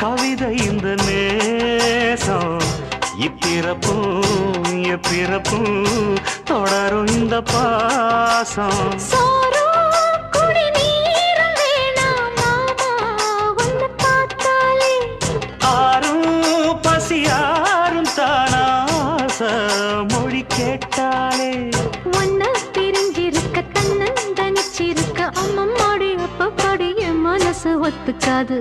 கவிதை இந்த நேசம் இப்பிறப்பும் எப்பிறப்பும் தொடரும் இந்த பாசம். ஆரும் பசியாரும் தானாச மொழி கேட்டாலே ஒன்ன பிரிஞ்சிருக்க தன்னன் தனிச்சிருக்க அம்மம்மாடி அப்ப படி என் மனசு ஒத்துக்காது.